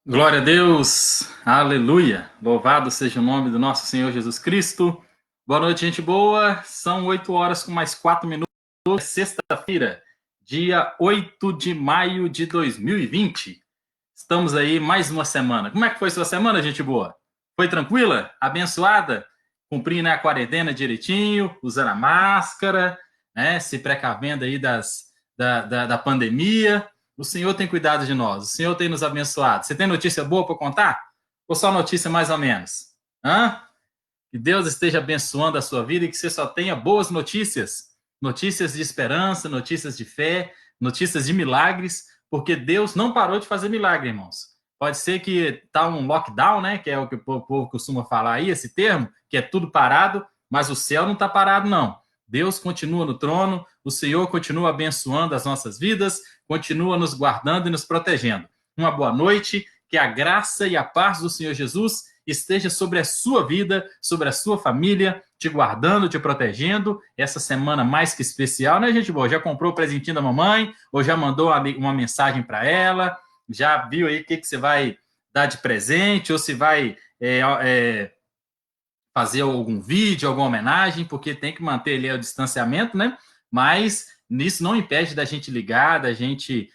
Glória a Deus, aleluia, louvado seja o nome do nosso Senhor Jesus Cristo. Boa noite, gente boa, são 8 horas com mais 4 minutos, sexta-feira, dia 8 de maio de 2020. Estamos aí mais uma semana. Como é que foi sua semana, gente boa? Foi tranquila? Abençoada? Cumprindo, né, a quarentena direitinho, usando a máscara, né, se precavendo aí da pandemia. O Senhor tem cuidado de nós, o Senhor tem nos abençoado. Você tem notícia boa para contar? Ou só notícia mais ou menos? Hã? Que Deus esteja abençoando a sua vida e que você só tenha boas notícias. Notícias de esperança, notícias de fé, notícias de milagres, porque Deus não parou de fazer milagre, irmãos. Pode ser que tá um lockdown, né? Que é o que o povo costuma falar aí, esse termo, que é tudo parado, mas o céu não está parado, não. Deus continua no trono, o Senhor continua abençoando as nossas vidas, continua nos guardando e nos protegendo. Uma boa noite, que a graça e a paz do Senhor Jesus esteja sobre a sua vida, sobre a sua família, te guardando, te protegendo. Essa semana mais que especial, né, gente boa? Já comprou o presentinho da mamãe? Ou já mandou uma mensagem para ela? Já viu aí o que você vai dar de presente? Ou se vai fazer algum vídeo, alguma homenagem? Porque tem que manter ali o distanciamento, né? Mas nisso não impede da gente ligar, da gente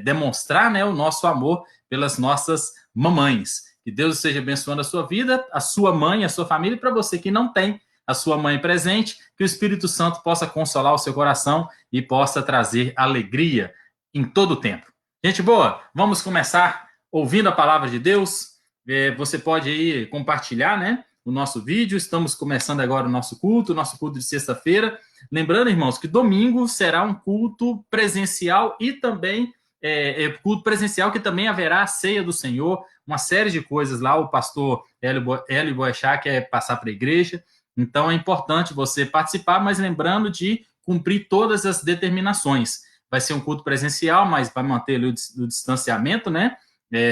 demonstrar, né, o nosso amor pelas nossas mamães. Que Deus esteja abençoando a sua vida, a sua mãe, a sua família, e para você que não tem a sua mãe presente, que o Espírito Santo possa consolar o seu coração e possa trazer alegria em todo o tempo. Gente boa, vamos começar ouvindo a palavra de Deus. Você pode aí compartilhar, né, o nosso vídeo. Estamos começando agora o nosso culto de sexta-feira. Lembrando, irmãos, que domingo será um culto presencial e também culto presencial que também haverá a ceia do Senhor, uma série de coisas lá. O pastor Hélio Boechat quer passar para a igreja, então é importante você participar, mas lembrando de cumprir todas as determinações. Vai ser um culto presencial, mas vai manter ali o distanciamento, né,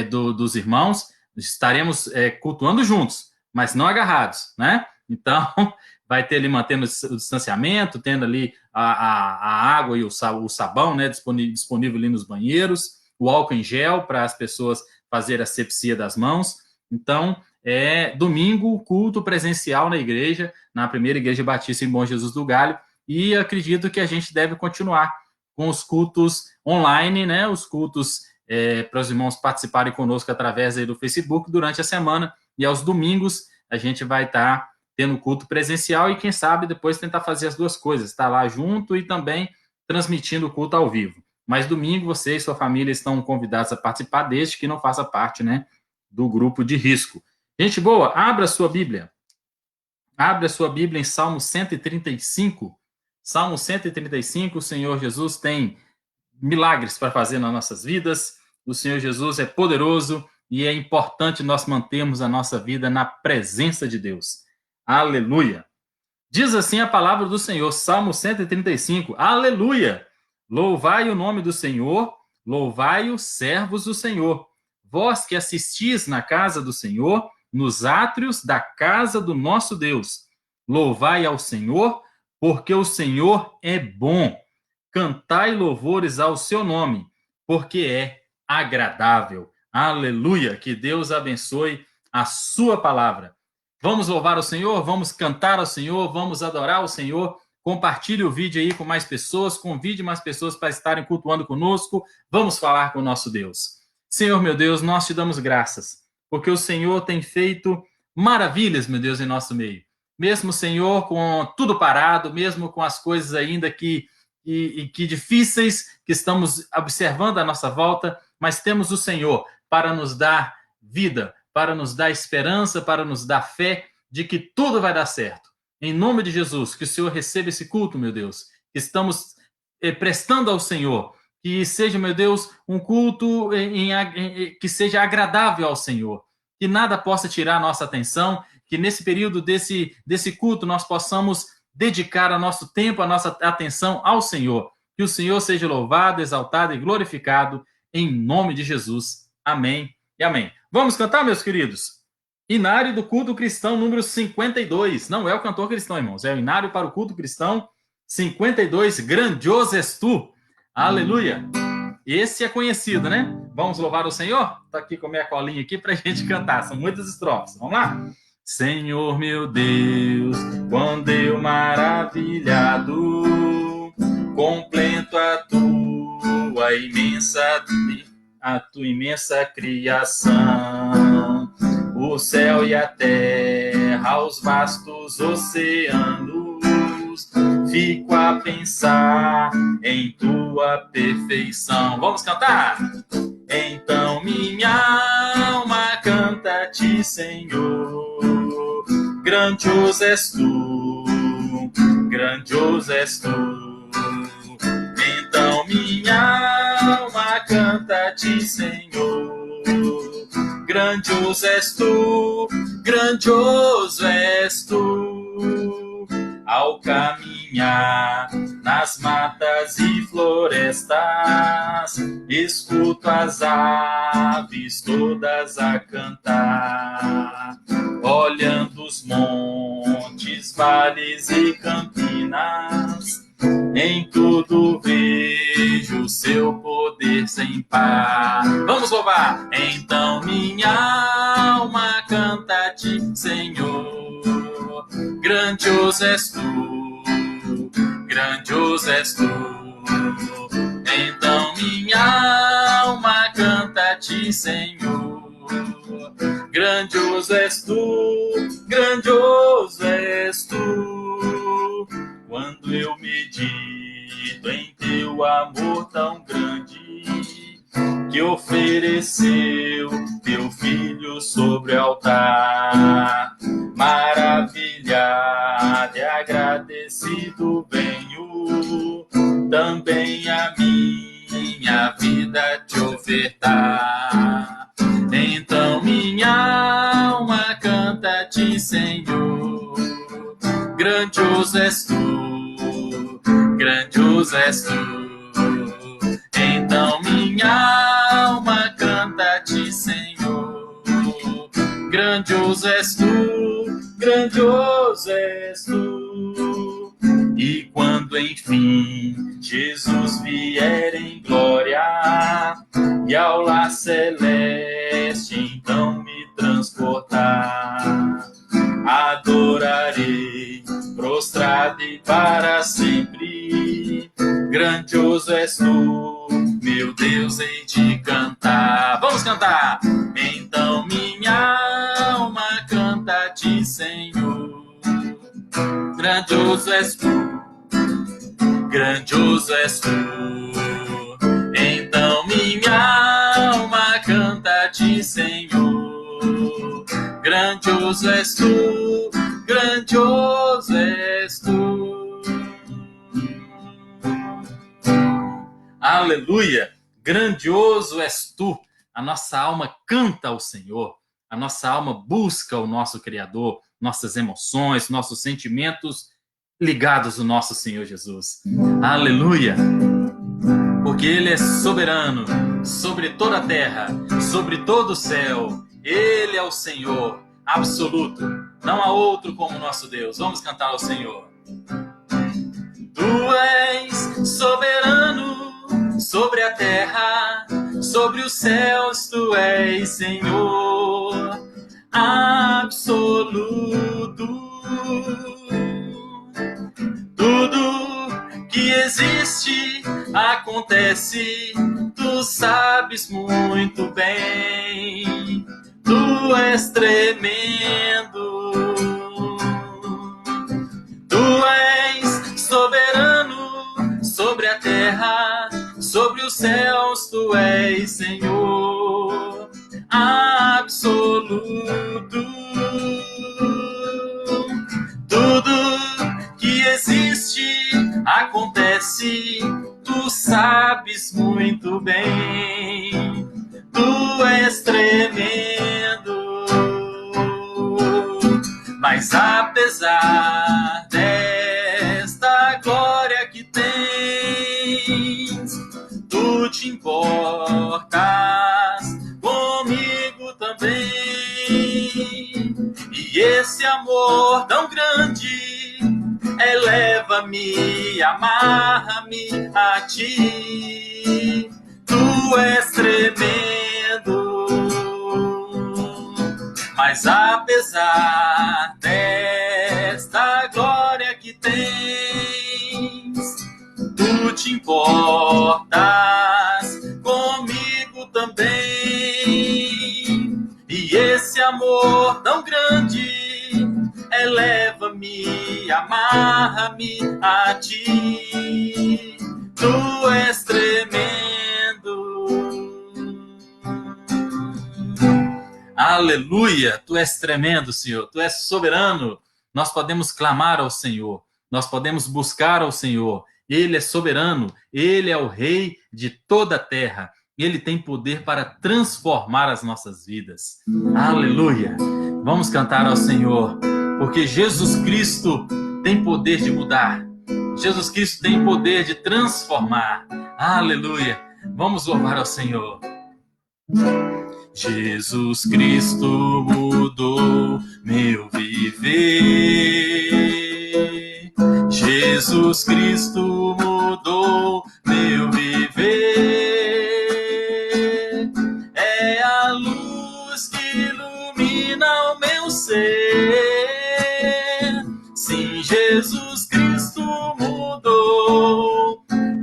dos irmãos. Estaremos cultuando juntos, mas não agarrados, né? Então, vai ter ali mantendo o distanciamento, tendo ali a água e o sabão, né, disponível ali nos banheiros, o álcool em gel para as pessoas fazer a asepsia das mãos. Então, domingo, culto presencial na igreja, na primeira igreja batista em Bom Jesus do Galho, e acredito que a gente deve continuar com os cultos online, né, os cultos para os irmãos participarem conosco através aí do Facebook durante a semana, e aos domingos a gente vai estar tendo culto presencial e quem sabe depois tentar fazer as duas coisas, estar lá junto e também transmitindo o culto ao vivo. Mas domingo você e sua família estão convidados a participar, desde que não faça parte, né, do grupo de risco. Gente boa, abra sua Bíblia. Abra sua Bíblia em Salmo 135. Salmo 135, o Senhor Jesus tem milagres para fazer nas nossas vidas. O Senhor Jesus é poderoso e é importante nós mantermos a nossa vida na presença de Deus. Aleluia! Diz assim a palavra do Senhor, Salmo 135, aleluia! Louvai o nome do Senhor, louvai os servos do Senhor. Vós que assistis na casa do Senhor, nos átrios da casa do nosso Deus. Louvai ao Senhor, porque o Senhor é bom. Cantai louvores ao seu nome, porque é agradável. Aleluia! Que Deus abençoe a sua palavra. Vamos louvar o Senhor, vamos cantar ao Senhor, vamos adorar o Senhor. Compartilhe o vídeo aí com mais pessoas, convide mais pessoas para estarem cultuando conosco. Vamos falar com o nosso Deus. Senhor, meu Deus, nós te damos graças, porque o Senhor tem feito maravilhas, meu Deus, em nosso meio. Mesmo, Senhor, com tudo parado, mesmo com as coisas ainda que difíceis que estamos observando à nossa volta, mas temos o Senhor para nos dar vida, para nos dar esperança, para nos dar fé de que tudo vai dar certo. Em nome de Jesus, que o Senhor receba esse culto, meu Deus, que estamos prestando ao Senhor, que seja, meu Deus, um culto que seja agradável ao Senhor, que nada possa tirar a nossa atenção, que nesse período desse culto nós possamos dedicar o nosso tempo, a nossa atenção ao Senhor. Que o Senhor seja louvado, exaltado e glorificado em nome de Jesus. Amém e amém. Vamos cantar, meus queridos? Inário do culto cristão número 52. Não é o cantor cristão, irmãos. É o Inário para o culto cristão 52. Grandioso és tu. Aleluia. Esse é conhecido, né? Vamos louvar o Senhor? Tá aqui com a minha colinha aqui pra gente cantar. São muitas estrofes. Vamos lá? Senhor meu Deus, quando eu maravilhado contemplo a tua imensa criação, o céu e a terra, os vastos oceanos, fico a pensar em tua perfeição. Vamos cantar? Então minha alma canta-te, Senhor, grandioso és tu, grandioso és tu. Então minha alma canta-te, Senhor, grandioso és tu, grandioso és tu. Ao caminhar nas matas e florestas, escuto as aves todas a cantar, olhando os montes, vales e campinas, em tudo vejo o seu poder sem par. Vamos louvar! Então minha alma canta-te, Senhor, grandioso és tu, grandioso és tu. Então minha alma canta-te, Senhor, grandioso és tu, grandioso és tu. Quando eu medito em teu amor tão grande, que ofereceu teu filho sobre o altar, maravilhado e agradecido venho também a minha vida te ofertar. Então minha alma canta-te, Senhor, grandioso és tu, grandioso és tu. Então minha alma canta-te, Senhor, grandioso és tu, grandioso és tu. E quando enfim Jesus vier em glória e ao lar celeste então me transportar, adorarei prostrado e para sempre. Grandioso és tu, meu Deus, hei de cantar. Vamos cantar! Então minha alma canta-te, Senhor, grandioso és tu, grandioso és tu. Então minha alma canta-te, Senhor, grandioso és tu, grandioso és tu. Aleluia! Grandioso és tu. A nossa alma canta ao Senhor. A nossa alma busca o nosso Criador, nossas emoções, nossos sentimentos ligados ao nosso Senhor Jesus. Aleluia! Porque Ele é soberano sobre toda a terra, sobre todo o céu. Ele é o Senhor absoluto. Não há outro como nosso Deus. Vamos cantar ao Senhor. Tu és soberano sobre a terra, sobre os céus. Tu és Senhor absoluto. Tudo que existe acontece, tu sabes muito bem. Tu és tremendo. Tu és soberano sobre a terra, sobre os céus. Tu és Senhor absoluto. Tudo que existe acontece, tu sabes muito bem. Tu és tremendo. Mas apesar desta glória que tens, tu te importas comigo também. E esse amor tão grande eleva-me, amarra-me a ti. Tu Tu és tremendo, mas apesar desta glória que tens, tu te importas comigo também. E esse amor tão grande eleva-me, amarra-me a ti. Tu és tremendo. Aleluia! Tu és tremendo, Senhor. Tu és soberano. Nós podemos clamar ao Senhor. Nós podemos buscar ao Senhor. Ele é soberano. Ele é o Rei de toda a terra. Ele tem poder para transformar as nossas vidas. Aleluia! Vamos cantar ao Senhor, porque Jesus Cristo tem poder de mudar. Jesus Cristo tem poder de transformar. Aleluia! Vamos louvar ao Senhor. Jesus Cristo mudou meu viver. Jesus Cristo mudou meu viver. É a luz que ilumina o meu ser. Sim, Jesus Cristo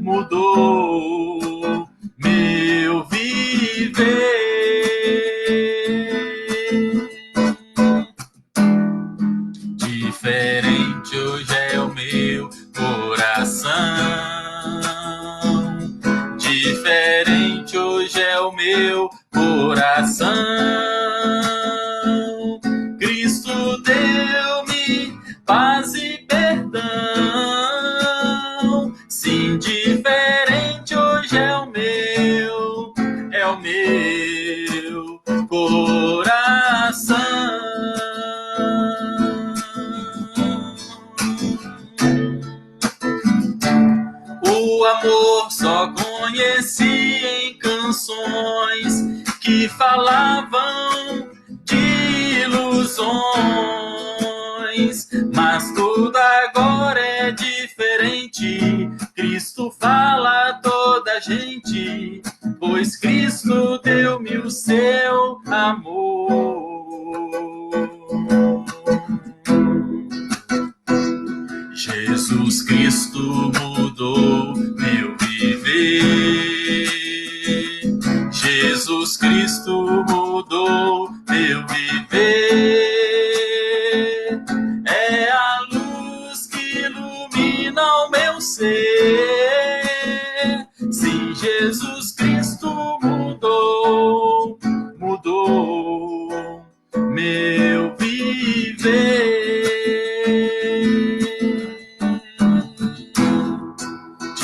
mudou meu viver. Diferente hoje é o meu coração. Diferente hoje é o meu coração. Cristo deu-me paz e perdão. Sim, diferente hoje é o meu coração. O amor só conheci em canções que falavam de ilusões, mas tudo agora é diferente. Cristo fala a toda a gente, pois Cristo deu-me o seu amor. Jesus Cristo mudou meu viver. Jesus Cristo mudou meu viver. É a luz que ilumina o meu ser. Sim, Jesus Cristo mudou meu viver.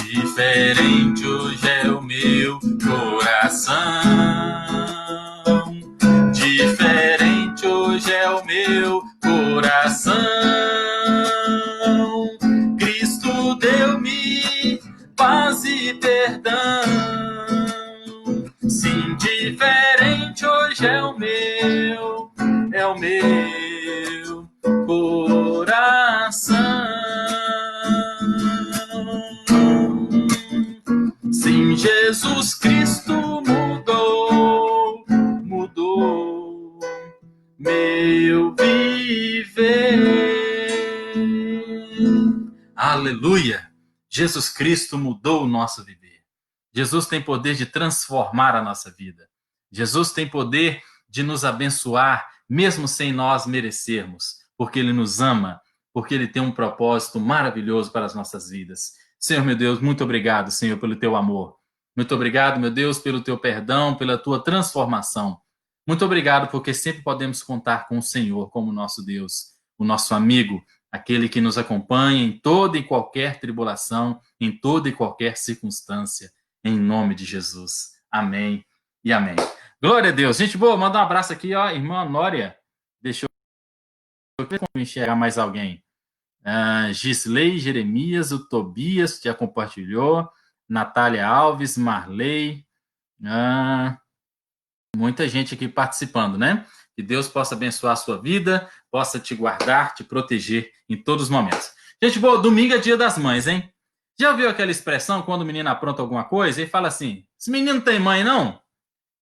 Diferente hoje é o meu coração. Diferente hoje é o meu coração. Cristo deu-me paz e perdão. Sim, diferente hoje é o meu coração. Sim, Jesus Cristo mudou meu viver. Aleluia! Jesus Cristo mudou o nosso viver. Jesus tem poder de transformar a nossa vida. Jesus tem poder de nos abençoar, mesmo sem nós merecermos, porque Ele nos ama, porque Ele tem um propósito maravilhoso para as nossas vidas. Senhor, meu Deus, muito obrigado, Senhor, pelo Teu amor. Muito obrigado, meu Deus, pelo Teu perdão, pela Tua transformação. Muito obrigado, porque sempre podemos contar com o Senhor como nosso Deus, o nosso amigo, aquele que nos acompanha em toda e qualquer tribulação, em toda e qualquer circunstância, em nome de Jesus. Amém e amém. Glória a Deus. Gente boa, manda um abraço aqui, ó, irmã Nória. Deixa eu ver como enxergar mais alguém. Gisley, Jeremias, o Tobias já compartilhou. Natália Alves, Marley. Muita gente aqui participando, né? Que Deus possa abençoar a sua vida, possa te guardar, te proteger em todos os momentos. Gente boa, domingo é dia das mães, hein? Já ouviu aquela expressão quando o menino apronta alguma coisa e fala assim: esse menino tem mãe, não?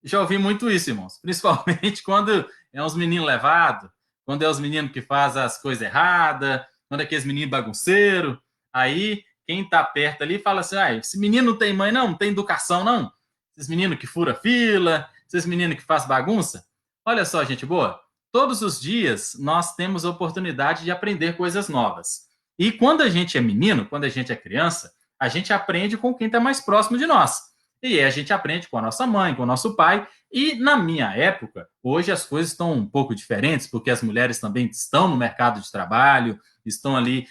Já ouvi muito isso, irmãos. Principalmente quando é uns meninos levados, quando é os meninos que fazem as coisas erradas, quando é aqueles meninos bagunceiros. Aí, quem tá perto ali fala assim: ah, esse menino não tem mãe, não tem educação, não. Esses meninos que fura fila, esses meninos que fazem bagunça. Olha só, gente boa. Todos os dias nós temos a oportunidade de aprender coisas novas. E quando a gente é menino, quando a gente é criança, a gente aprende com quem está mais próximo de nós. E a gente aprende com a nossa mãe, com o nosso pai. E na minha época, hoje as coisas estão um pouco diferentes, porque as mulheres também estão no mercado de trabalho, estão ali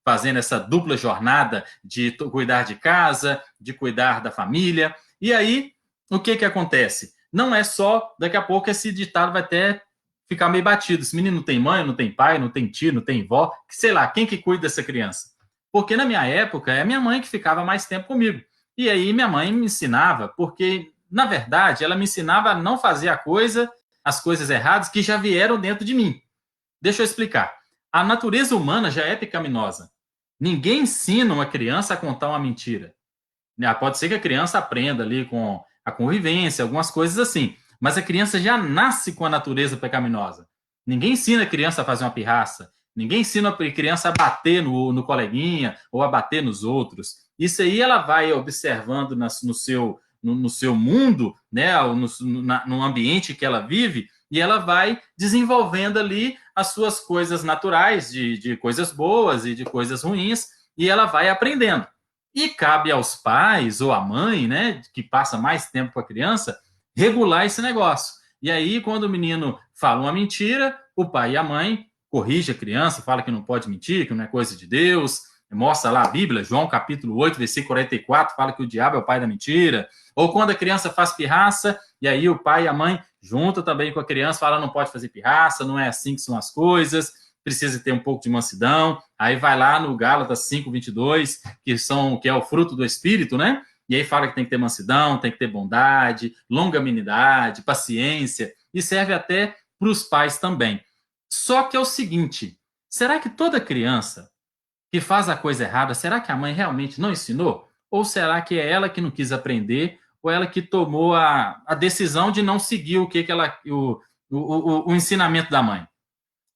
fazendo essa dupla jornada de cuidar de casa, de cuidar da família. E aí, o que que acontece? Não é só, daqui a pouco esse ditado vai até ficar meio batido. Esse menino não tem mãe, não tem pai, não tem tio, não tem vó, sei lá, quem que cuida dessa criança? Porque na minha época, é a minha mãe que ficava mais tempo comigo. E aí minha mãe me ensinava, porque, na verdade, ela me ensinava a não fazer as coisas erradas que já vieram dentro de mim. Deixa eu explicar. A natureza humana já é pecaminosa. Ninguém ensina uma criança a contar uma mentira. Pode ser que a criança aprenda ali com a convivência, algumas coisas assim. Mas a criança já nasce com a natureza pecaminosa. Ninguém ensina a criança a fazer uma pirraça. Ninguém ensina a criança a bater no coleguinha ou a bater nos outros. Isso aí ela vai observando no seu mundo, né, no ambiente que ela vive, e ela vai desenvolvendo ali as suas coisas naturais, de coisas boas e de coisas ruins, e ela vai aprendendo. E cabe aos pais ou à mãe, né, que passa mais tempo com a criança, regular esse negócio. E aí, quando o menino fala uma mentira, o pai e a mãe corrige a criança, fala que não pode mentir, que não é coisa de Deus, mostra lá a Bíblia, João capítulo 8, versículo 44, fala que o diabo é o pai da mentira. Ou quando a criança faz pirraça, e aí o pai e a mãe juntam também com a criança, fala não pode fazer pirraça, não é assim que são as coisas, precisa ter um pouco de mansidão. Aí vai lá no Gálatas 5:22, que é o fruto do Espírito, né? E aí fala que tem que ter mansidão, tem que ter bondade, longanimidade, paciência, e serve até para os pais também. Só que é o seguinte, será que toda criança que faz a coisa errada, será que a mãe realmente não ensinou? Ou será que é ela que não quis aprender, ou ela que tomou a decisão de não seguir o ensinamento da mãe?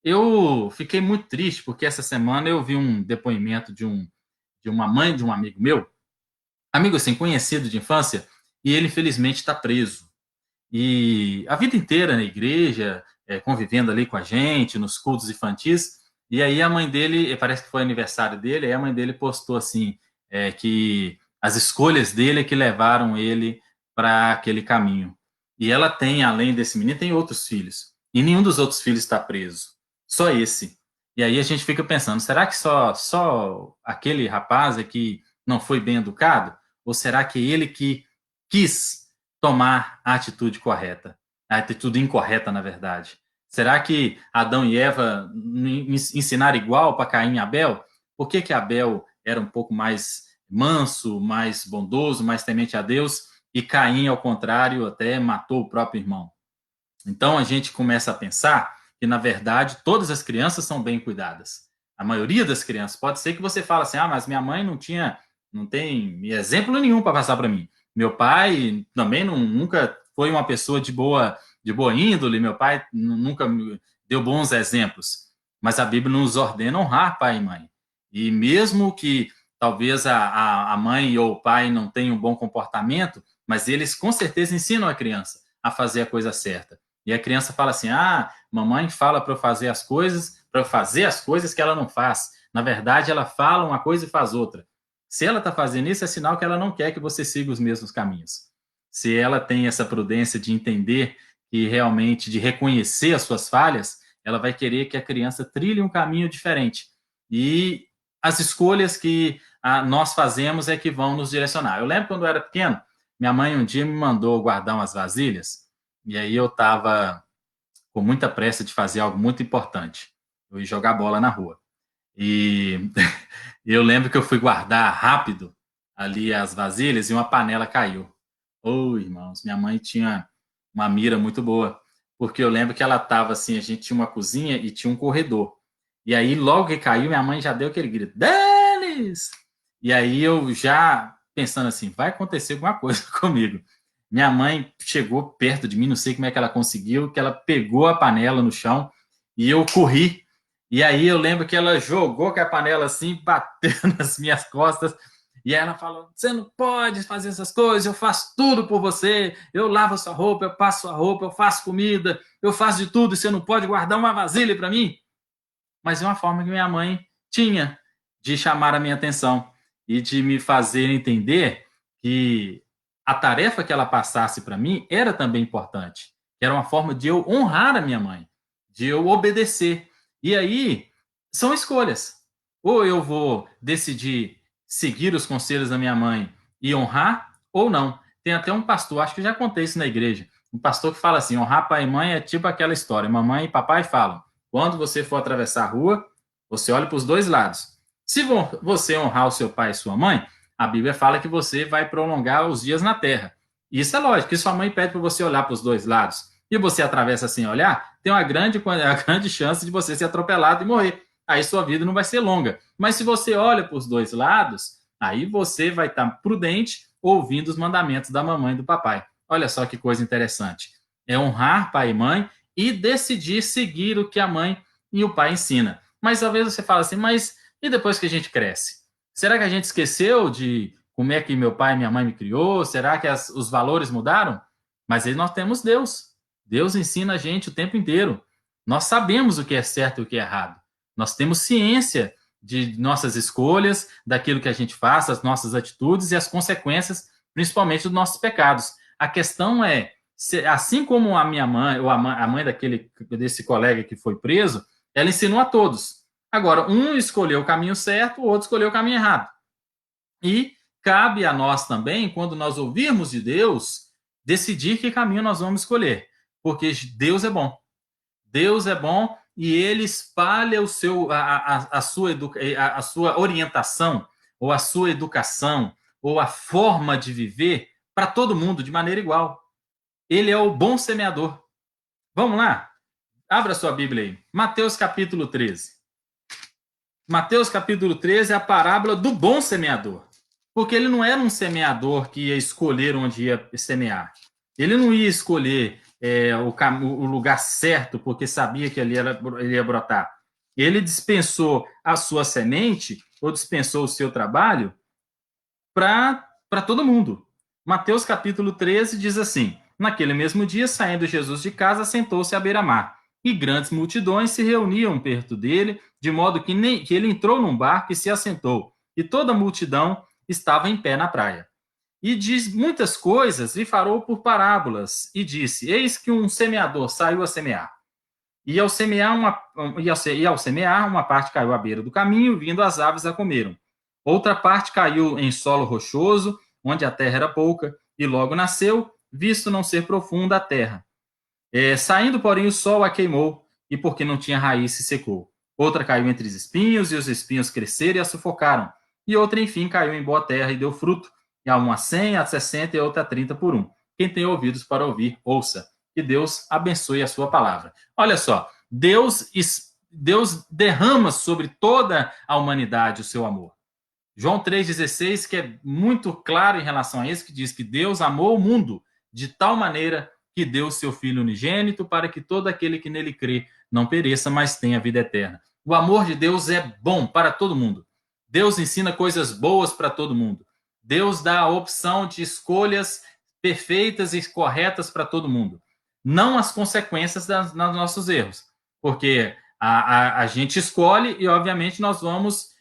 Eu fiquei muito triste, porque essa semana eu vi um depoimento de uma mãe de um amigo meu, amigo assim, conhecido de infância, e ele infelizmente está preso. E a vida inteira na igreja, convivendo ali com a gente, nos cultos infantis, e aí a mãe dele, parece que foi aniversário dele, aí a mãe dele postou assim, que as escolhas dele é que levaram ele para aquele caminho. E ela tem, além desse menino, tem outros filhos. E nenhum dos outros filhos está preso. Só esse. E aí a gente fica pensando, será que só aquele rapaz é que não foi bem educado? Ou será que ele que quis tomar a atitude correta? A atitude incorreta, na verdade. Será que Adão e Eva ensinaram igual para Caim e Abel? Por que Abel era um pouco mais manso, mais bondoso, mais temente a Deus, e Caim, ao contrário, até matou o próprio irmão? Então a gente começa a pensar que, na verdade, todas as crianças são bem cuidadas. A maioria das crianças. Pode ser que você fale assim, mas minha mãe não tem exemplo nenhum para passar para mim. Meu pai também nunca foi uma pessoa de boa índole, meu pai nunca me deu bons exemplos. Mas a Bíblia nos ordena honrar pai e mãe. E mesmo que talvez a mãe ou o pai não tenham um bom comportamento, mas eles com certeza ensinam a criança a fazer a coisa certa. E a criança fala assim: mamãe fala para eu fazer as coisas que ela não faz. Na verdade, ela fala uma coisa e faz outra. Se ela está fazendo isso, é sinal que ela não quer que você siga os mesmos caminhos. Se ela tem essa prudência de entender e realmente de reconhecer as suas falhas, ela vai querer que a criança trilhe um caminho diferente. E as escolhas que nós fazemos é que vão nos direcionar. Eu lembro quando eu era pequeno, minha mãe um dia me mandou guardar umas vasilhas, e aí eu estava com muita pressa de fazer algo muito importante. Eu ia jogar bola na rua. E eu lembro que eu fui guardar rápido ali as vasilhas e uma panela caiu. Irmãos, minha mãe tinha uma mira muito boa, porque eu lembro que ela estava assim, a gente tinha uma cozinha e tinha um corredor. E aí, logo que caiu, minha mãe já deu aquele grito, Denis! E aí eu já pensando assim, vai acontecer alguma coisa comigo. Minha mãe chegou perto de mim, não sei como é que ela conseguiu, que ela pegou a panela no chão e eu corri. E aí eu lembro que ela jogou com a panela assim, bateu nas minhas costas. E aí ela falou: você não pode fazer essas coisas, eu faço tudo por você. Eu lavo a sua roupa, eu passo a roupa, eu faço comida, eu faço de tudo e você não pode guardar uma vasilha para mim? Mas é uma forma que minha mãe tinha de chamar a minha atenção e de me fazer entender que a tarefa que ela passasse para mim era também importante. Era uma forma de eu honrar a minha mãe, de eu obedecer. E aí são escolhas. Ou eu vou decidir seguir os conselhos da minha mãe e honrar, ou não. Tem até um pastor, acho que já contei isso na igreja, um pastor que fala assim: honrar pai e mãe é tipo aquela história. Mamãe e papai falam: quando você for atravessar a rua, você olha para os dois lados. Se você honrar o seu pai e sua mãe, a Bíblia fala que você vai prolongar os dias na terra. Isso é lógico, que sua mãe pede para você olhar para os dois lados e você atravessa sem olhar, tem uma grande chance de você ser atropelado e morrer. Aí sua vida não vai ser longa. Mas se você olha para os dois lados, aí você vai estar prudente ouvindo os mandamentos da mamãe e do papai. Olha só que coisa interessante. É honrar pai e mãe e decidir seguir o que a mãe e o pai ensina. Mas às vezes você fala assim, mas e depois que a gente cresce? Será que a gente esqueceu de como é que meu pai e minha mãe me criou? Será que os valores mudaram? Mas aí nós temos Deus. Deus ensina a gente o tempo inteiro. Nós sabemos o que é certo e o que é errado. Nós temos ciência de nossas escolhas, daquilo que a gente faz, as nossas atitudes e as consequências, principalmente dos nossos pecados. A questão é, assim como a minha mãe, ou a mãe desse colega que foi preso, ela ensinou a todos. Agora, um escolheu o caminho certo, o outro escolheu o caminho errado. E cabe a nós também, quando nós ouvirmos de Deus, decidir que caminho nós vamos escolher. Porque Deus é bom. Deus é bom e ele espalha a sua orientação, ou a sua educação, ou a forma de viver para todo mundo de maneira igual. Ele é o bom semeador. Vamos lá? Abra sua Bíblia aí. Mateus capítulo 13. Mateus capítulo 13 é a parábola do bom semeador. Porque ele não era um semeador que ia escolher onde ia semear. Ele não ia escolher o lugar certo porque sabia que ali ele ia brotar. Ele dispensou a sua semente, ou dispensou o seu trabalho, para todo mundo. Mateus capítulo 13 diz assim: naquele mesmo dia, saindo Jesus de casa, sentou-se à beira-mar, e grandes multidões se reuniam perto dele, de modo que ele entrou num barco e se assentou, e toda a multidão estava em pé na praia. E diz muitas coisas e falou por parábolas, e disse: eis que um semeador saiu a semear. E ao semear, uma parte caiu à beira do caminho, vindo as aves a comeram. Outra parte caiu em solo rochoso, onde a terra era pouca, e logo nasceu, visto não ser profunda a terra. Saindo, porém, o sol a queimou, e porque não tinha raiz, se secou. Outra caiu entre os espinhos, e os espinhos cresceram e a sufocaram. E outra, enfim, caiu em boa terra e deu fruto, e a uma 100, a 60 e a outra 30 por um. Quem tem ouvidos para ouvir, ouça. Que Deus abençoe a sua palavra. Olha só, Deus derrama sobre toda a humanidade o seu amor. João 3,16, que é muito claro em relação a isso, que diz que Deus amou o mundo de tal maneira que deu o seu Filho unigênito para que todo aquele que nele crê não pereça, mas tenha vida eterna. O amor de Deus é bom para todo mundo. Deus ensina coisas boas para todo mundo. Deus dá a opção de escolhas perfeitas e corretas para todo mundo. Não as consequências dos nossos erros. Porque a gente escolhe e, obviamente, nós vamos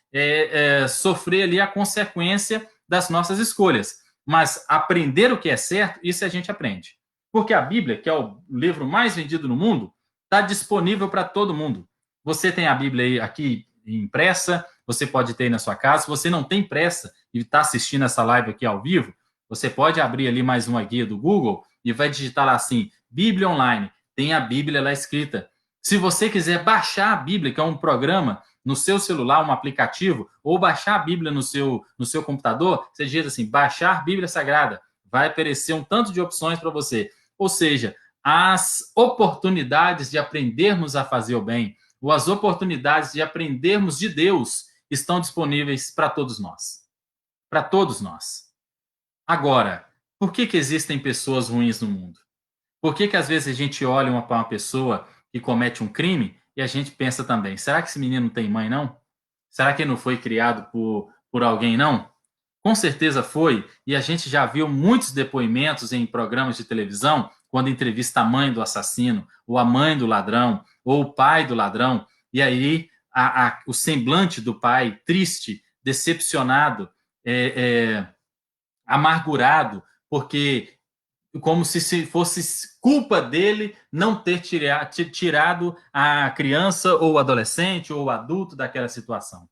sofrer ali a consequência das nossas escolhas. Mas aprender o que é certo, isso a gente aprende. Porque a Bíblia, que é o livro mais vendido no mundo, está disponível para todo mundo. Você tem a Bíblia aqui impressa, você pode ter na sua casa. Se você não tem pressa e está assistindo essa live aqui ao vivo, você pode abrir ali mais uma guia do Google e vai digitar lá assim, Bíblia Online. Tem a Bíblia lá escrita. Se você quiser baixar a Bíblia, que é um programa no seu celular, um aplicativo, ou baixar a Bíblia no seu computador, você diz assim, baixar Bíblia Sagrada. Vai aparecer um tanto de opções para você. Ou seja, as oportunidades de aprendermos a fazer o bem, ou as oportunidades de aprendermos de Deus, estão disponíveis para todos nós. para todos nós. Agora, por que existem pessoas ruins no mundo? Por que às vezes a gente olha para uma pessoa que comete um crime e a gente pensa também, será que esse menino não tem mãe, não? Será que ele não foi criado por alguém, não? Com certeza foi, e a gente já viu muitos depoimentos em programas de televisão, quando entrevista a mãe do assassino, ou a mãe do ladrão, ou o pai do ladrão, e aí o semblante do pai triste, decepcionado, amargurado, porque como se fosse culpa dele não ter tirado a criança ou o adolescente ou o adulto daquela situação.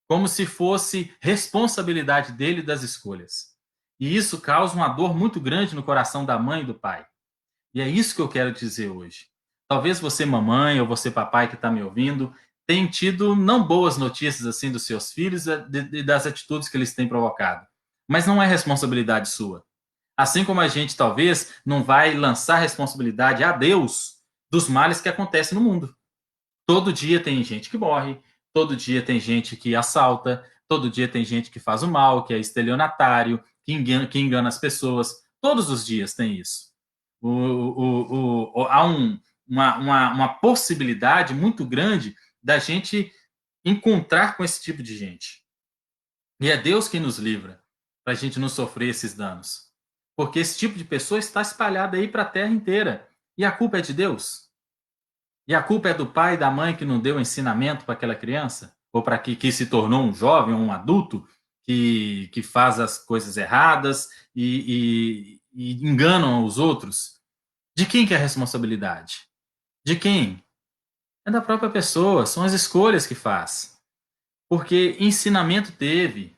Como se fosse responsabilidade dele das escolhas. E isso causa uma dor muito grande no coração da mãe e do pai. E é isso que eu quero dizer hoje. Talvez você, mamãe, ou você, papai, que está me ouvindo, tenha tido não boas notícias assim dos seus filhos e das atitudes que eles têm provocado. Mas não é responsabilidade sua. Assim como a gente talvez não vai lançar responsabilidade a Deus dos males que acontecem no mundo. Todo dia tem gente que morre, todo dia tem gente que assalta, todo dia tem gente que faz o mal, que é estelionatário, que engana as pessoas. Todos os dias tem isso. Há uma possibilidade muito grande da gente encontrar com esse tipo de gente. E é Deus quem nos livra para a gente não sofrer esses danos. Porque esse tipo de pessoa está espalhada aí para a terra inteira. E a culpa é de Deus? E a culpa é do pai e da mãe que não deu ensinamento para aquela criança? Ou para que se tornou um jovem, um adulto, que faz as coisas erradas e enganam os outros? De quem que é a responsabilidade? De quem? É da própria pessoa, são as escolhas que faz. Porque ensinamento teve,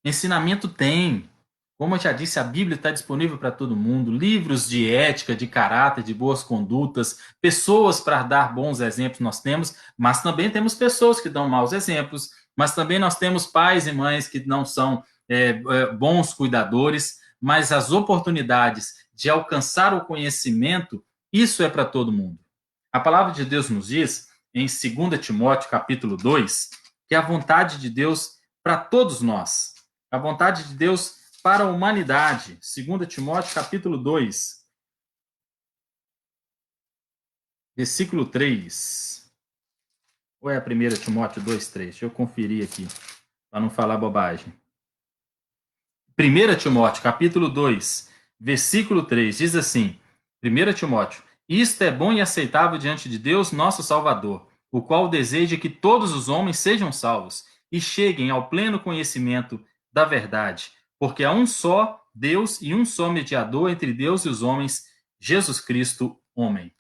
ensinamento tem. Como eu já disse, a Bíblia está disponível para todo mundo, livros de ética, de caráter, de boas condutas, pessoas para dar bons exemplos nós temos, mas também temos pessoas que dão maus exemplos, mas também nós temos pais e mães que não são bons cuidadores, mas as oportunidades de alcançar o conhecimento, isso é para todo mundo. A palavra de Deus nos diz, em 2 Timóteo capítulo 2, que a vontade de Deus para todos nós, a vontade de Deus para a humanidade. 2 Timóteo, capítulo 2, versículo 3. Ou é a 1 Timóteo 2, 3? Deixa eu conferir aqui, para não falar bobagem. 1 Timóteo, capítulo 2, versículo 3, diz assim, 1 Timóteo, isto é bom e aceitável diante de Deus, nosso Salvador, o qual deseja que todos os homens sejam salvos e cheguem ao pleno conhecimento da verdade, porque há um só Deus e um só mediador entre Deus e os homens, Jesus Cristo, homem.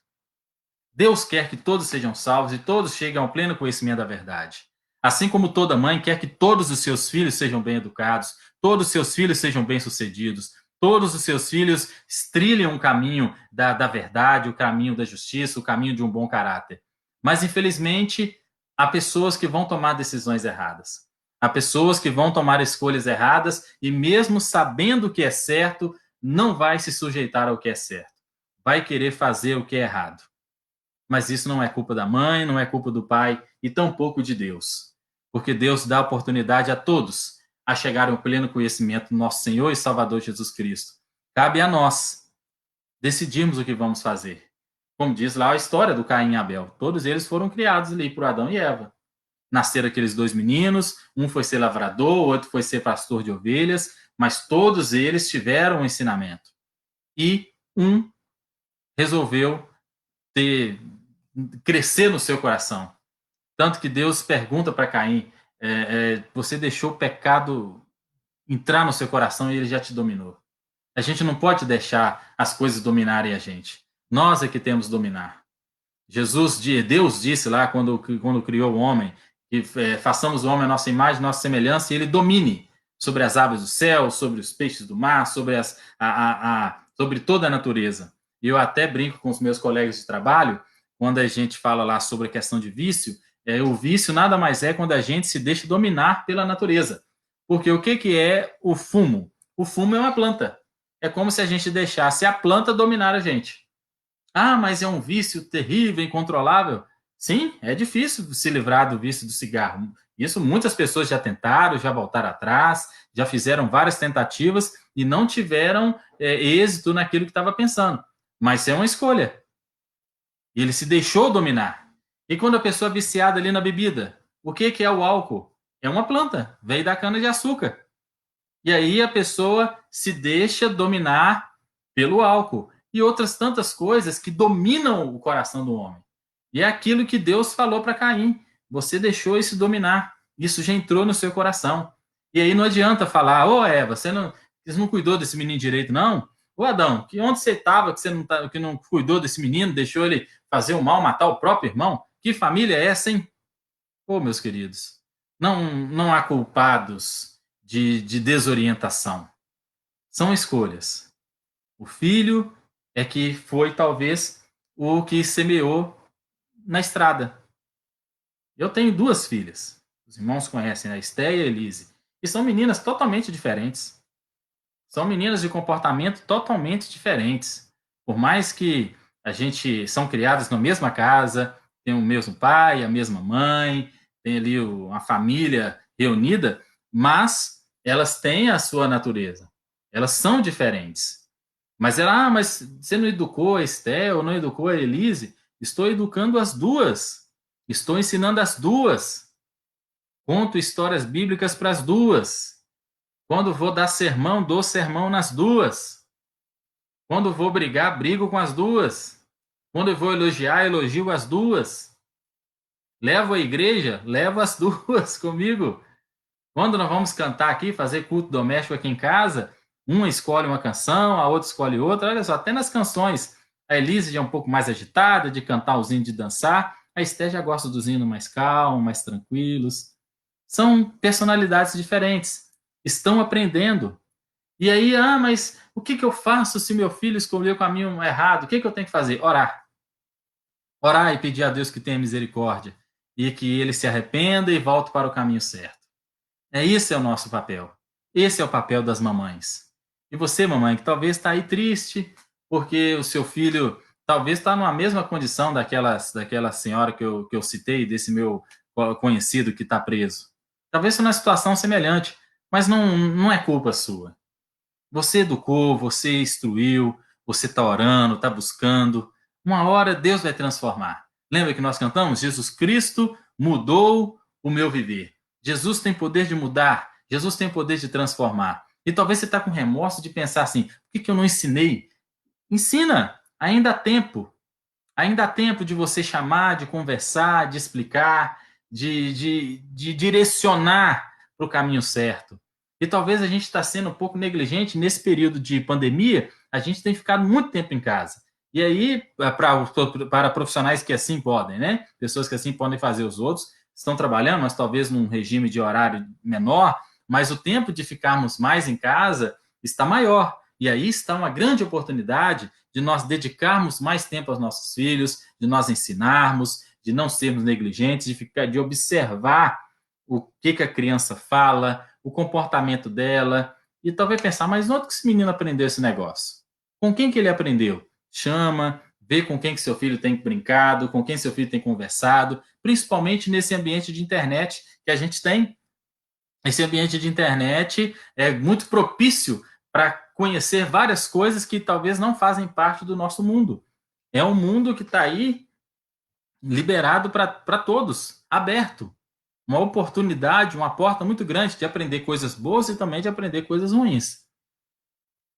Deus quer que todos sejam salvos e todos cheguem ao pleno conhecimento da verdade. Assim como toda mãe quer que todos os seus filhos sejam bem educados, todos os seus filhos sejam bem-sucedidos, todos os seus filhos trilhem um caminho da verdade, o caminho da justiça, o caminho de um bom caráter. Mas, infelizmente, há pessoas que vão tomar decisões erradas. Há pessoas que vão tomar escolhas erradas e, mesmo sabendo o que é certo, não vai se sujeitar ao que é certo. Vai querer fazer o que é errado. Mas isso não é culpa da mãe, não é culpa do pai e tampouco de Deus. Porque Deus dá oportunidade a todos a chegar ao pleno conhecimento do nosso Senhor e Salvador Jesus Cristo. Cabe a nós decidirmos o que vamos fazer. Como diz lá a história do Caim e Abel. Todos eles foram criados ali por Adão e Eva. Nasceram aqueles dois meninos, um foi ser lavrador, o outro foi ser pastor de ovelhas, mas todos eles tiveram um ensinamento. E um resolveu crescer no seu coração. Tanto que Deus pergunta para Caim, você deixou o pecado entrar no seu coração e ele já te dominou. A gente não pode deixar as coisas dominarem a gente. Nós é que temos que dominar. Deus disse lá, quando criou o homem, que façamos o homem a nossa imagem, a nossa semelhança, e ele domine sobre as aves do céu, sobre os peixes do mar, sobre toda a natureza. E eu até brinco com os meus colegas de trabalho, quando a gente fala lá sobre a questão de vício, o vício nada mais é quando a gente se deixa dominar pela natureza. Porque o que é o fumo? O fumo é uma planta. É como se a gente deixasse a planta dominar a gente. Ah, mas é um vício terrível, incontrolável. Sim, é difícil se livrar do vício do cigarro. Isso muitas pessoas já tentaram, já voltaram atrás, já fizeram várias tentativas e não tiveram êxito naquilo que estava pensando. Mas é uma escolha. E ele se deixou dominar. E quando a pessoa é viciada ali na bebida, o que é o álcool? É uma planta, veio da cana-de-açúcar. E aí a pessoa se deixa dominar pelo álcool e outras tantas coisas que dominam o coração do homem. E é aquilo que Deus falou para Caim: você deixou isso dominar, isso já entrou no seu coração. E aí não adianta falar: ô Eva, você não cuidou desse menino direito, não? Ô Adão, que onde você estava que não cuidou desse menino, deixou ele fazer o mal, matar o próprio irmão? Que família é essa, hein? Ô, meus queridos, não há culpados de desorientação. São escolhas. O filho é que foi, talvez, o que semeou na estrada. Eu tenho duas filhas. Os irmãos conhecem, a Esté e a Elise. E são meninas totalmente diferentes. São meninas de comportamento totalmente diferentes. Por mais que a gente são criadas na mesma casa, tem o mesmo pai, a mesma mãe, tem ali uma família reunida, mas elas têm a sua natureza. Elas são diferentes. Mas você não educou a Esté não educou a Elise? Estou educando as duas. Estou ensinando as duas. Conto histórias bíblicas para as duas. Quando vou dar sermão, dou sermão nas duas. Quando vou brigar, brigo com as duas. Quando eu vou elogiar, elogio as duas. Levo a igreja, levo as duas comigo. Quando nós vamos cantar aqui, fazer culto doméstico aqui em casa, uma escolhe uma canção, a outra escolhe outra. Olha só, até nas canções, a Elise já é um pouco mais agitada, de cantar os hinos, de dançar. A Esté já gosta dos hinos mais calmos, mais tranquilos. São personalidades diferentes. Estão aprendendo. E aí, mas o que eu faço se meu filho escolheu o caminho errado? O que eu tenho que fazer? Orar. Orar e pedir a Deus que tenha misericórdia e que ele se arrependa e volte para o caminho certo. Esse é o nosso papel. Esse é o papel das mamães. E você, mamãe, que talvez está aí triste porque o seu filho talvez está numa mesma condição daquela senhora que eu citei, desse meu conhecido que está preso. Talvez seja uma situação semelhante, mas não é culpa sua. Você educou, você instruiu, você está orando, está buscando. Uma hora Deus vai transformar. Lembra que nós cantamos? Jesus Cristo mudou o meu viver. Jesus tem poder de mudar. Jesus tem poder de transformar. E talvez você está com remorso de pensar assim: por que eu não ensinei? Ensina! Ainda há tempo. Ainda há tempo de você chamar, de conversar, de explicar, de direcionar para o caminho certo. E talvez a gente está sendo um pouco negligente nesse período de pandemia, a gente tem ficado muito tempo em casa. E aí, para profissionais que assim podem, né? Pessoas que assim podem fazer, os outros estão trabalhando, mas talvez num regime de horário menor, mas o tempo de ficarmos mais em casa está maior. E aí está uma grande oportunidade de nós dedicarmos mais tempo aos nossos filhos, de nós ensinarmos, de não sermos negligentes, de observar o que a criança fala, o comportamento dela, e talvez pensar, mas onde que esse menino aprendeu esse negócio? Com quem que ele aprendeu? Chama, vê com quem que seu filho tem brincado, com quem seu filho tem conversado, principalmente nesse ambiente de internet que a gente tem. Esse ambiente de internet é muito propício para conhecer várias coisas que talvez não fazem parte do nosso mundo. É um mundo que está aí liberado para todos, aberto. Uma oportunidade, uma porta muito grande de aprender coisas boas e também de aprender coisas ruins.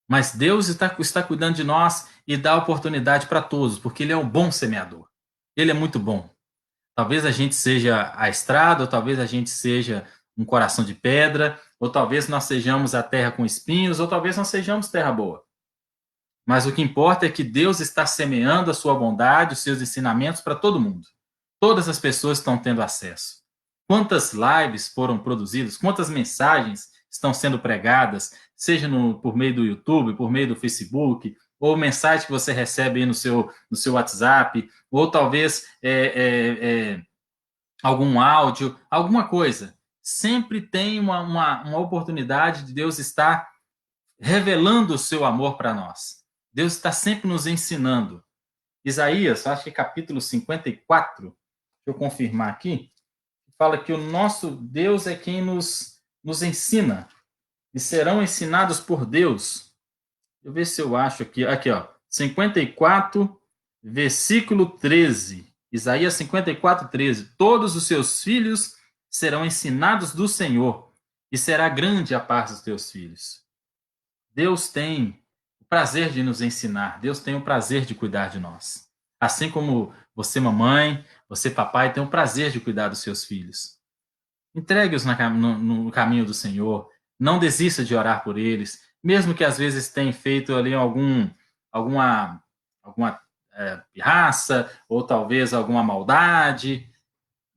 Mas Deus está cuidando de nós e dá oportunidade para todos, porque Ele é um bom semeador. Ele é muito bom. Talvez a gente seja a estrada, ou talvez a gente seja um coração de pedra, ou talvez nós sejamos a terra com espinhos, ou talvez nós sejamos terra boa. Mas o que importa é que Deus está semeando a sua bondade, os seus ensinamentos para todo mundo. Todas as pessoas estão tendo acesso. Quantas lives foram produzidas, quantas mensagens estão sendo pregadas, seja por meio do YouTube, por meio do Facebook, ou mensagem que você recebe aí no seu WhatsApp, ou talvez algum áudio, alguma coisa. Sempre tem uma oportunidade de Deus estar revelando o seu amor para nós. Deus está sempre nos ensinando. Isaías, acho que capítulo 54, eu confirmar aqui, fala que o nosso Deus é quem nos ensina, e serão ensinados por Deus. Deixa eu ver se eu acho aqui. Aqui, ó. 54, versículo 13. Isaías 54, 13. Todos os seus filhos serão ensinados do Senhor, e será grande a paz dos teus filhos. Deus tem o prazer de nos ensinar. Deus tem o prazer de cuidar de nós. Assim como você, mamãe, você, papai, tem o prazer de cuidar dos seus filhos. Entregue-os no caminho do Senhor. Não desista de orar por eles, mesmo que às vezes tenha feito ali alguma pirraça, ou talvez alguma maldade,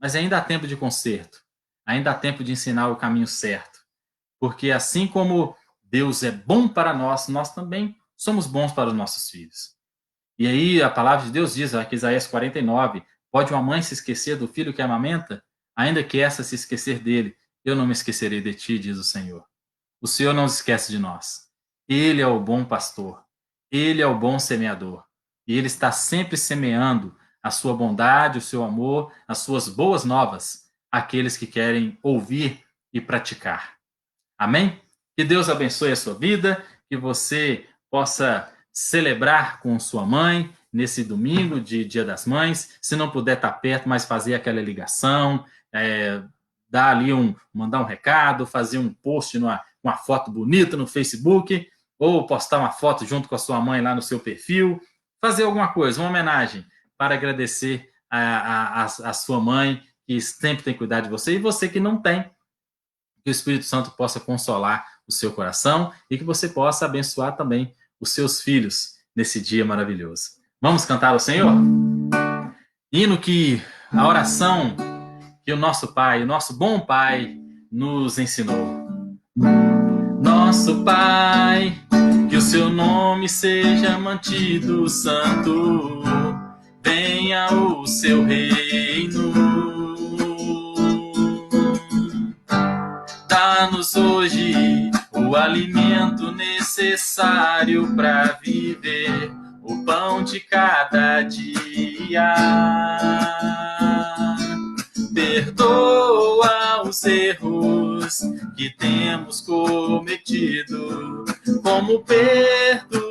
mas ainda há tempo de conserto, ainda há tempo de ensinar o caminho certo, porque assim como Deus é bom para nós, nós também somos bons para os nossos filhos. E aí a palavra de Deus diz, aqui Isaías 49, pode uma mãe se esquecer do filho que amamenta? Ainda que essa se esquecer dele, eu não me esquecerei de ti, diz o Senhor. O Senhor não se esquece de nós. Ele é o bom pastor. Ele é o bom semeador. E ele está sempre semeando a sua bondade, o seu amor, as suas boas novas àqueles que querem ouvir e praticar. Amém? Que Deus abençoe a sua vida, que você possa celebrar com sua mãe nesse domingo de Dia das Mães. Se não puder estar perto, mas fazer aquela ligação, dar ali mandar um recado, fazer um post uma foto bonita no Facebook, ou postar uma foto junto com a sua mãe lá no seu perfil, fazer alguma coisa, uma homenagem para agradecer a sua mãe, que sempre tem cuidado de você, e você que não tem, que o Espírito Santo possa consolar o seu coração e que você possa abençoar também os seus filhos nesse dia maravilhoso. Vamos cantar ao Senhor? Hino que a oração que o nosso Pai, o nosso bom Pai, nos ensinou. Nosso Pai, que o seu nome seja mantido santo, venha o seu reino. Dá-nos hoje o alimento necessário para viver, o pão de cada dia. Perdoa os erros que temos cometido, como perdoamos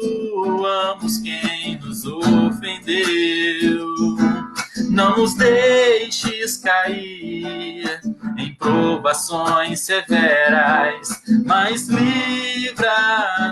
quem nos ofendeu. Não nos deixes cair em provações severas, mas livra-nos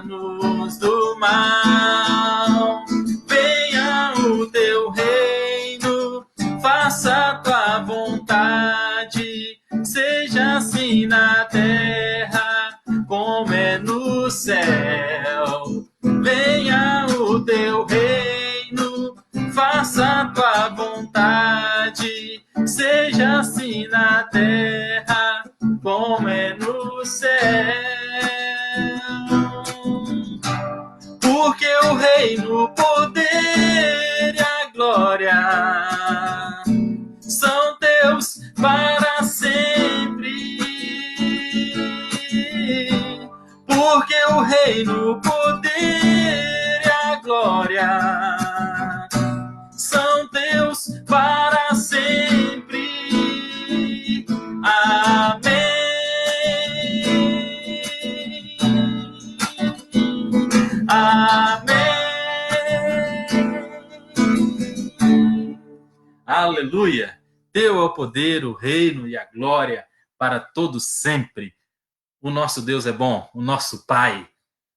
do mal. Venha o teu reino, faça a tua vontade, seja assim na terra como é no céu. Venha o teu reino, faça a tua vontade, seja assim na terra como é no céu. Porque o reino, o poder e a glória são teus para sempre. Porque o reino, o poder e a glória são teus para sempre. Amém. Amém. Aleluia. Teu é o poder, o reino e a glória para todos sempre. O nosso Deus é bom, o nosso Pai,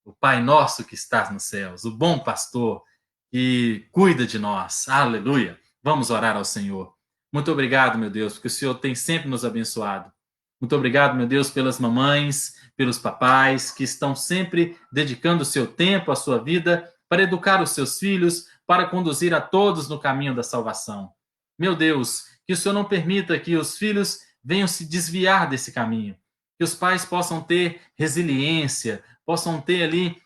o Pai nosso que estás nos céus, o bom pastor que cuida de nós. Aleluia. Vamos orar ao Senhor. Muito obrigado, meu Deus, porque o Senhor tem sempre nos abençoado. Muito obrigado, meu Deus, pelas mamães, pelos papais que estão sempre dedicando o seu tempo, a sua vida, para educar os seus filhos, para conduzir a todos no caminho da salvação. Meu Deus, que o Senhor não permita que os filhos venham se desviar desse caminho. Que os pais possam ter resiliência, possam ter ali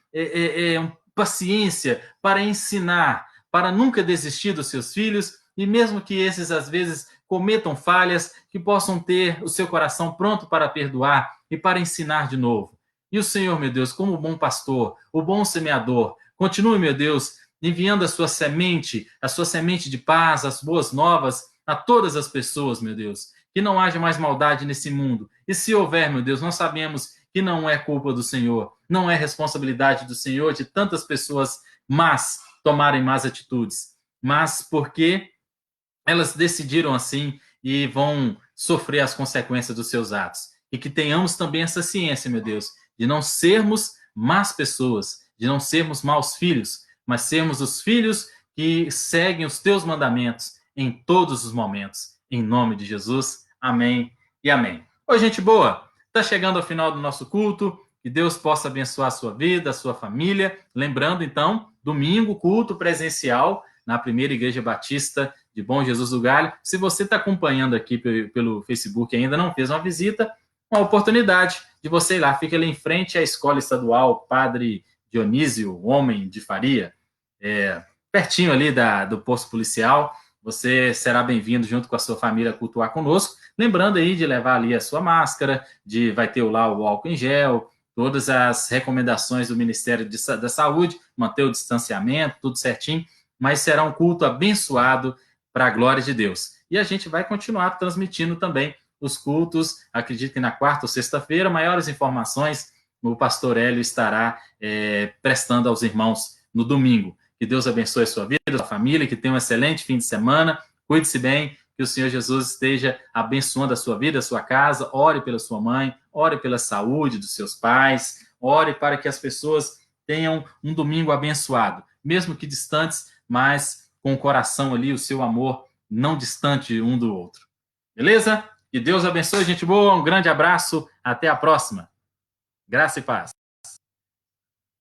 paciência para ensinar, para nunca desistir dos seus filhos, e mesmo que esses, às vezes, cometam falhas, que possam ter o seu coração pronto para perdoar e para ensinar de novo. E o Senhor, meu Deus, como o bom pastor, o bom semeador, continue, meu Deus, enviando a sua semente de paz, as boas novas, a todas as pessoas, meu Deus, que não haja mais maldade nesse mundo. E se houver, meu Deus, nós sabemos que não é culpa do Senhor, não é responsabilidade do Senhor de tantas pessoas más tomarem más atitudes, mas porque elas decidiram assim e vão sofrer as consequências dos seus atos. E que tenhamos também essa ciência, meu Deus, de não sermos más pessoas, de não sermos maus filhos, mas sermos os filhos que seguem os teus mandamentos em todos os momentos. Em nome de Jesus, amém e amém. Oi, gente boa, está chegando ao final do nosso culto, que Deus possa abençoar a sua vida, a sua família. Lembrando, então, domingo, culto presencial na Primeira Igreja Batista de Bom Jesus do Galho. Se você está acompanhando aqui pelo Facebook e ainda não fez uma visita, uma oportunidade de você ir lá. Fica ali em frente à Escola Estadual Padre Dionísio, Homem de Faria, pertinho ali do posto policial. Você será bem-vindo junto com a sua família a cultuar conosco. Lembrando aí de levar ali a sua máscara, vai ter lá o álcool em gel, todas as recomendações do Ministério da Saúde, manter o distanciamento, tudo certinho, mas será um culto abençoado para a glória de Deus. E a gente vai continuar transmitindo também os cultos, acredito que na quarta ou sexta-feira. Maiores informações o pastor Hélio estará prestando aos irmãos no domingo. Que Deus abençoe a sua vida, a sua família, que tenha um excelente fim de semana, cuide-se bem, que o Senhor Jesus esteja abençoando a sua vida, a sua casa. Ore pela sua mãe, ore pela saúde dos seus pais, ore para que as pessoas tenham um domingo abençoado, mesmo que distantes, mas com o coração ali, o seu amor não distante um do outro. Beleza? Que Deus abençoe, gente boa, um grande abraço, até a próxima. Graça e paz.